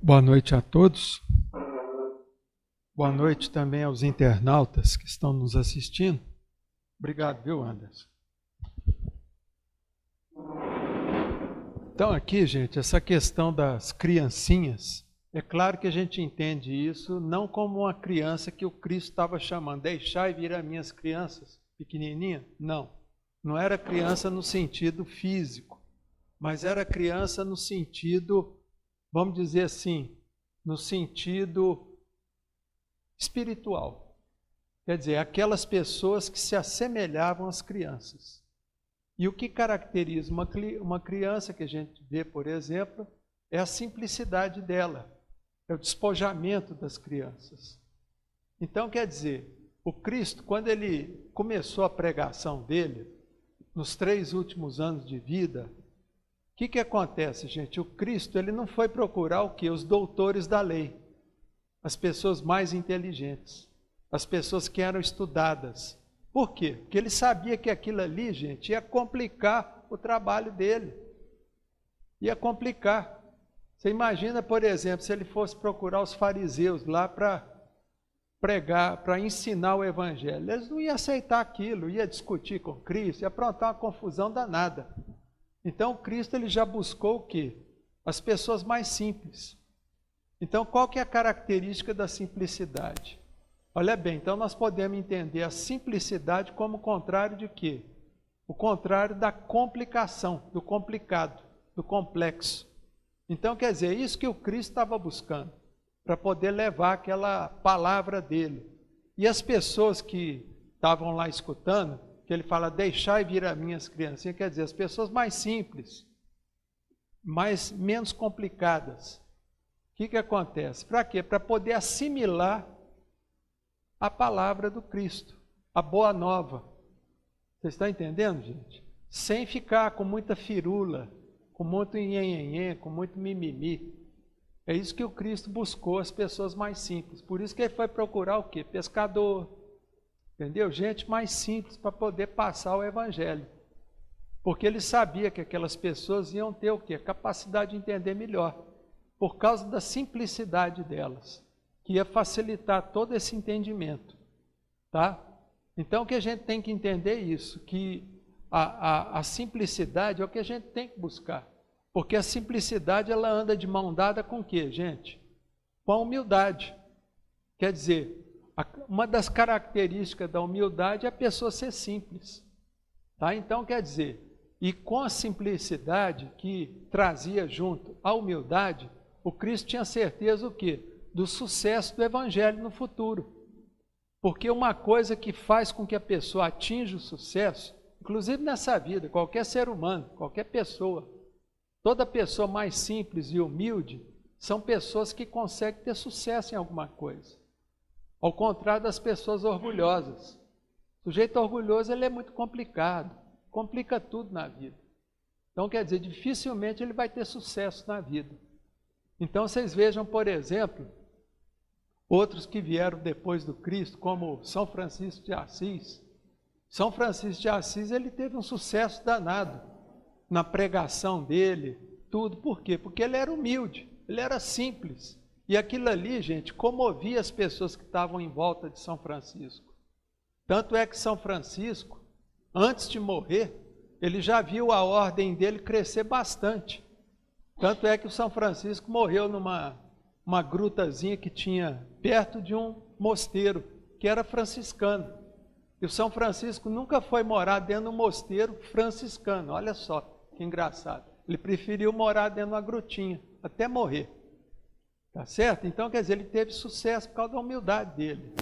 Boa noite a todos. Boa noite também aos internautas que estão nos assistindo. Obrigado, viu, Anderson? Então aqui, gente, essa questão das criancinhas, é claro que a gente entende isso não como uma criança que o Cristo estava chamando, deixai vir as minhas crianças pequenininha. Não, não era criança no sentido físico, mas era criança no sentido, vamos dizer assim, no sentido espiritual. Quer dizer, aquelas pessoas que se assemelhavam às crianças. E o que caracteriza uma criança que a gente vê, por exemplo, é a simplicidade dela, é o despojamento das crianças. Então, quer dizer, o Cristo, quando ele começou a pregação dele, nos 3 últimos anos de vida, o que acontece, gente? O Cristo, ele não foi procurar o quê? Os doutores da lei, as pessoas mais inteligentes, as pessoas que eram estudadas. Por quê? Porque ele sabia que aquilo ali, gente, ia complicar o trabalho dele. Ia complicar. Você imagina, por exemplo, se ele fosse procurar os fariseus lá para pregar, para ensinar o evangelho. Eles não iam aceitar aquilo, ia discutir com Cristo, ia aprontar uma confusão danada. Então, o Cristo ele já buscou o quê? As pessoas mais simples. Então, qual que é a característica da simplicidade? Olha bem, então nós podemos entender a simplicidade como o contrário de quê? O contrário da complicação, do complicado, do complexo. Então, quer dizer, isso que o Cristo estava buscando, para poder levar aquela palavra dele. E as pessoas que estavam lá escutando, que ele fala, deixai vir as minhas criancinhas, quer dizer, as pessoas mais simples, menos complicadas. O que acontece? Para quê? Para poder assimilar a palavra do Cristo, a boa nova. Vocês estão entendendo, gente? Sem ficar com muita firula, com muito nhenhenhê, com muito mimimi. É isso que o Cristo buscou, as pessoas mais simples. Por isso que ele foi procurar o quê? Pescador, entendeu? Gente mais simples para poder passar o evangelho. Porque ele sabia que aquelas pessoas iam ter o quê? A capacidade de entender melhor, por causa da simplicidade delas, que ia facilitar todo esse entendimento, tá? Então, o que a gente tem que entender é isso, que a simplicidade é o que a gente tem que buscar, porque a simplicidade, ela anda de mão dada com o quê, gente? Com a humildade. Quer dizer, uma das características da humildade é a pessoa ser simples, tá? Então, quer dizer, e com a simplicidade que trazia junto a humildade, o Cristo tinha certeza o quê? Do sucesso do evangelho no futuro. Porque uma coisa que faz com que a pessoa atinja o sucesso, inclusive nessa vida, qualquer ser humano, qualquer pessoa, toda pessoa mais simples e humilde, são pessoas que conseguem ter sucesso em alguma coisa. Ao contrário das pessoas orgulhosas. O sujeito orgulhoso, ele é muito complicado, complica tudo na vida. Então, quer dizer, dificilmente ele vai ter sucesso na vida. Então, vocês vejam, por exemplo, outros que vieram depois do Cristo, como São Francisco de Assis. São Francisco de Assis, ele teve um sucesso danado na pregação dele, tudo. Por quê? Porque ele era humilde, ele era simples. E aquilo ali, gente, comovia as pessoas que estavam em volta de São Francisco. Tanto é que São Francisco, antes de morrer, ele já viu a ordem dele crescer bastante. Tanto é que o São Francisco morreu numa grutazinha que tinha perto de um mosteiro, que era franciscano. E o São Francisco nunca foi morar dentro de um mosteiro franciscano. Olha só, que engraçado. Ele preferiu morar dentro de uma grutinha, até morrer. Tá certo? Então, quer dizer, ele teve sucesso por causa da humildade dele.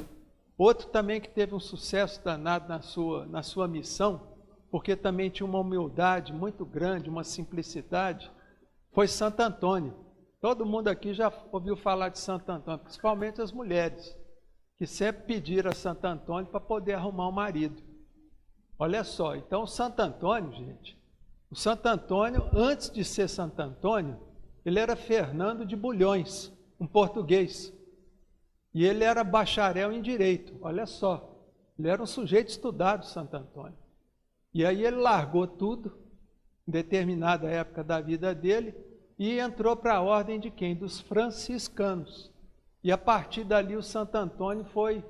Outro também que teve um sucesso danado na sua missão, porque também tinha uma humildade muito grande, uma simplicidade, foi Santo Antônio. Todo mundo aqui já ouviu falar de Santo Antônio, principalmente as mulheres, que sempre pediram a Santo Antônio para poder arrumar um marido. Olha só, então o Santo Antônio, gente, o Santo Antônio, antes de ser Santo Antônio, ele era Fernando de Bulhões, um português. E ele era bacharel em Direito, olha só. Ele era um sujeito estudado, Santo Antônio. E aí ele largou tudo, em determinada época da vida dele, e entrou para a ordem de quem? Dos franciscanos. E a partir dali o Santo Antônio foi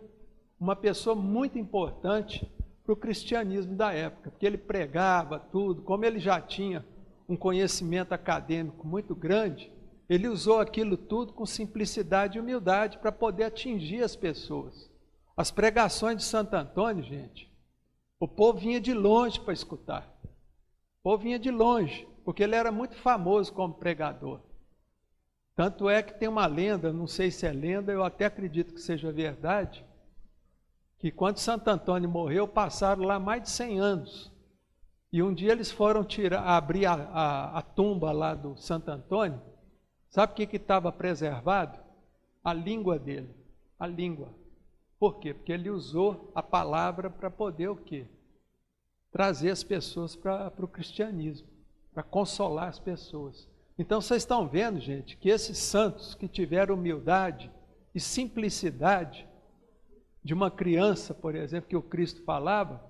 uma pessoa muito importante para o cristianismo da época, porque ele pregava tudo, como ele já tinha um conhecimento acadêmico muito grande, ele usou aquilo tudo com simplicidade e humildade para poder atingir as pessoas. As pregações de Santo Antônio, gente, o povo vinha de longe para escutar. O povo vinha de longe, porque ele era muito famoso como pregador. Tanto é que tem uma lenda, não sei se é lenda, eu até acredito que seja verdade, que quando Santo Antônio morreu, passaram lá mais de 100 anos. E um dia eles foram abrir a tumba lá do Santo Antônio. Sabe o que estava preservado? A língua dele, a língua. Por quê? Porque ele usou a palavra para poder o quê? Trazer as pessoas para o cristianismo, para consolar as pessoas. Então vocês estão vendo, gente, que esses santos que tiveram humildade e simplicidade de uma criança, por exemplo, que o Cristo falava,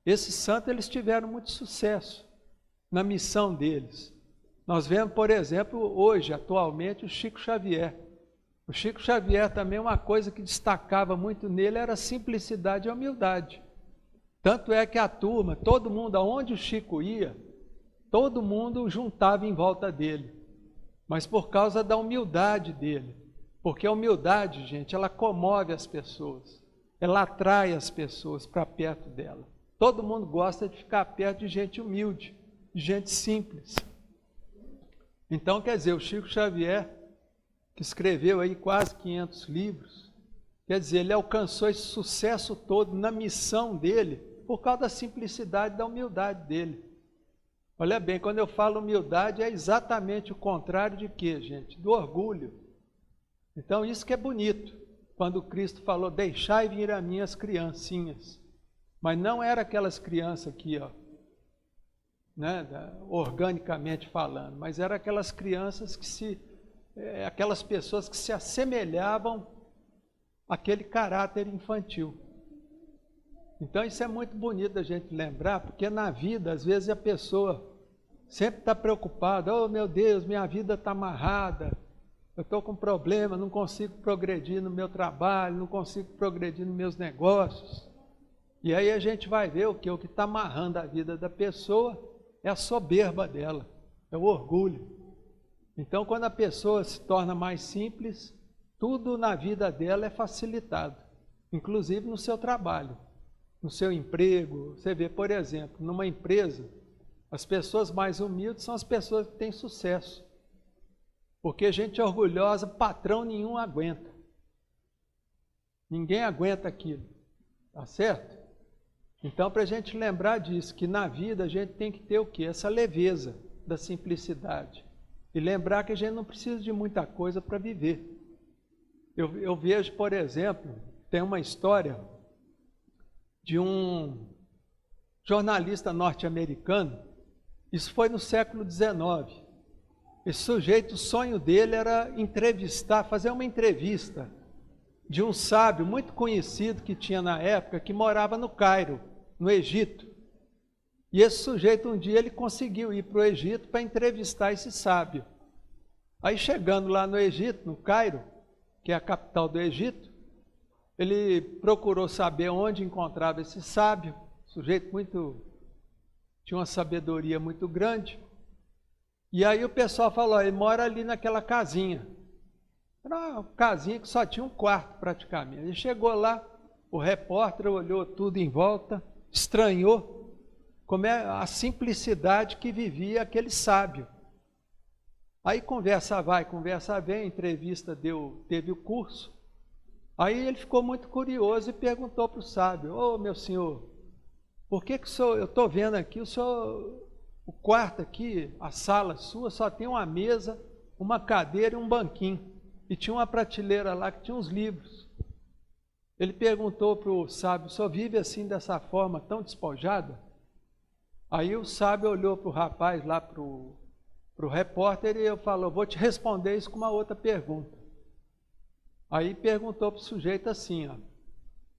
esses santos eles tiveram muito sucesso na missão deles. Nós vemos, por exemplo, hoje, atualmente, o Chico Xavier. O Chico Xavier também, uma coisa que destacava muito nele era a simplicidade e a humildade. Tanto é que a turma, todo mundo, aonde o Chico ia, todo mundo juntava em volta dele. Mas por causa da humildade dele. Porque a humildade, gente, ela comove as pessoas. Ela atrai as pessoas para perto dela. Todo mundo gosta de ficar perto de gente humilde, de gente simples. Então, quer dizer, o Chico Xavier, que escreveu aí quase 500 livros, quer dizer, ele alcançou esse sucesso todo na missão dele por causa da simplicidade e da humildade dele. Olha bem, quando eu falo humildade, é exatamente o contrário de quê, gente? Do orgulho. Então, isso que é bonito, quando Cristo falou, deixai vir a mim as criancinhas. Mas não era aquelas crianças aqui, ó, né, organicamente falando, mas eram aquelas crianças que aquelas pessoas que se assemelhavam àquele caráter infantil. Então isso é muito bonito da gente lembrar, porque na vida, às vezes a pessoa sempre está preocupada, oh meu Deus, minha vida está amarrada, eu estou com problema, não consigo progredir no meu trabalho, não consigo progredir nos meus negócios. E aí a gente vai ver o que está amarrando a vida da pessoa é a soberba dela, é o orgulho. Então, quando a pessoa se torna mais simples, tudo na vida dela é facilitado, inclusive no seu trabalho, no seu emprego. Você vê, por exemplo, numa empresa, as pessoas mais humildes são as pessoas que têm sucesso. Porque gente orgulhosa, patrão nenhum aguenta. Ninguém aguenta aquilo, tá certo? Então, para a gente lembrar disso, que na vida a gente tem que ter o quê? Essa leveza da simplicidade. E lembrar que a gente não precisa de muita coisa para viver. Eu vejo, por exemplo, tem uma história de um jornalista norte-americano, isso foi no século XIX. Esse sujeito, o sonho dele era entrevistar, fazer uma entrevista de um sábio muito conhecido que tinha na época, que morava no Cairo, no Egito. E esse sujeito, um dia, ele conseguiu ir para o Egito para entrevistar esse sábio. Aí, chegando lá no Egito, no Cairo, que é a capital do Egito, ele procurou saber onde encontrava esse sábio, sujeito tinha uma sabedoria muito grande. E aí o pessoal falou, ele mora ali naquela casinha. Era uma casinha que só tinha um quarto praticamente. Ele chegou lá, o repórter olhou tudo em volta, estranhou como é a simplicidade que vivia aquele sábio. Aí conversa vai, conversa vem, a entrevista teve o curso. Aí ele ficou muito curioso e perguntou para o sábio, ô meu senhor, por que eu estou vendo aqui, o quarto aqui, a sala sua, só tem uma mesa, uma cadeira e um banquinho. E tinha uma prateleira lá que tinha uns livros. Ele perguntou para o sábio, o senhor vive assim dessa forma tão despojada? Aí o sábio olhou para o rapaz lá, para o repórter, e falou, vou te responder isso com uma outra pergunta. Aí perguntou para o sujeito assim, ó,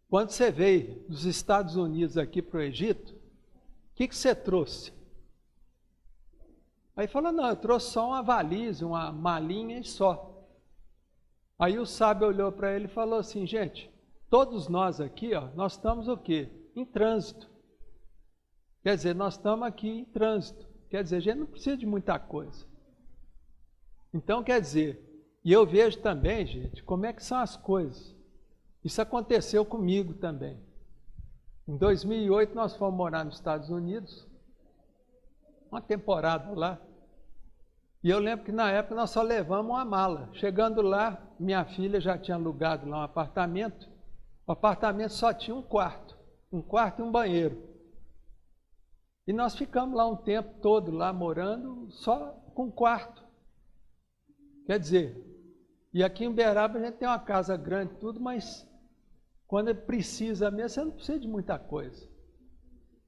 quando você veio dos Estados Unidos aqui para o Egito, o que você trouxe? Aí falou, não, eu trouxe só uma valise, uma malinha e só. Aí o sábio olhou para ele e falou assim, gente, todos nós aqui, ó, nós estamos o quê? Em trânsito. Quer dizer, nós estamos aqui em trânsito. Quer dizer, a gente não precisa de muita coisa. Então, quer dizer, e eu vejo também, gente, como é que são as coisas. Isso aconteceu comigo também. Em 2008, nós fomos morar nos Estados Unidos, uma temporada lá. E eu lembro que na época nós só levamos uma mala. Chegando lá, minha filha já tinha alugado lá um apartamento. O apartamento só tinha um quarto e um banheiro. E nós ficamos lá um tempo todo lá morando só com quarto. Quer dizer, e aqui em Uberaba a gente tem uma casa grande e tudo, mas quando precisa mesmo, você não precisa de muita coisa.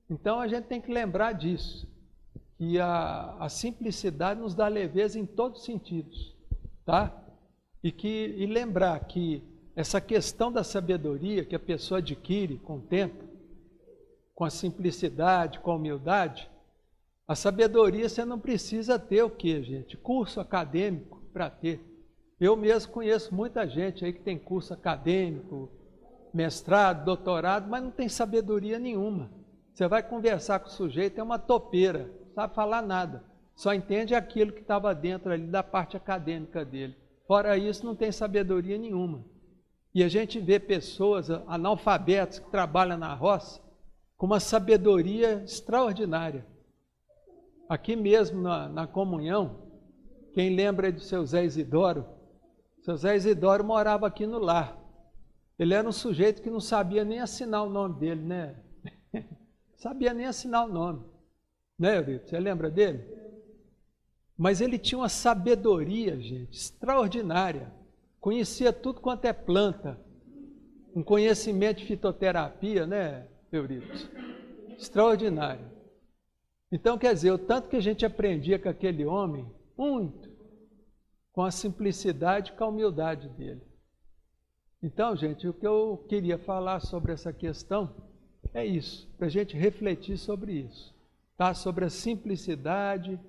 Então a gente tem que lembrar disso. Que a simplicidade nos dá leveza em todos os sentidos, tá? E lembrar que essa questão da sabedoria que a pessoa adquire com o tempo, com a simplicidade, com a humildade, a sabedoria você não precisa ter o quê, gente? Curso acadêmico para ter. Eu mesmo conheço muita gente aí que tem curso acadêmico, mestrado, doutorado, mas não tem sabedoria nenhuma. Você vai conversar com o sujeito, é uma topeira, não sabe falar nada. Só entende aquilo que estava dentro ali da parte acadêmica dele. Fora isso, não tem sabedoria nenhuma. E a gente vê pessoas analfabetas que trabalham na roça com uma sabedoria extraordinária. Aqui mesmo na comunhão, quem lembra do seu Zé Isidoro? Seu Zé Isidoro morava aqui no lar. Ele era um sujeito que não sabia nem assinar o nome dele, né? Sabia nem assinar o nome, né, Eurico? Você lembra dele? Mas ele tinha uma sabedoria, gente, extraordinária. Conhecia tudo quanto é planta. Um conhecimento de fitoterapia, né, Eurico? Extraordinário. Então, quer dizer, o tanto que a gente aprendia com aquele homem, muito, com a simplicidade e com a humildade dele. Então, gente, o que eu queria falar sobre essa questão é isso, para a gente refletir sobre isso, tá? Sobre a simplicidade,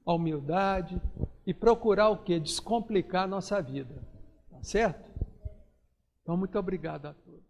a humildade e procurar o quê? Descomplicar a nossa vida, tá certo? Então, muito obrigado a todos.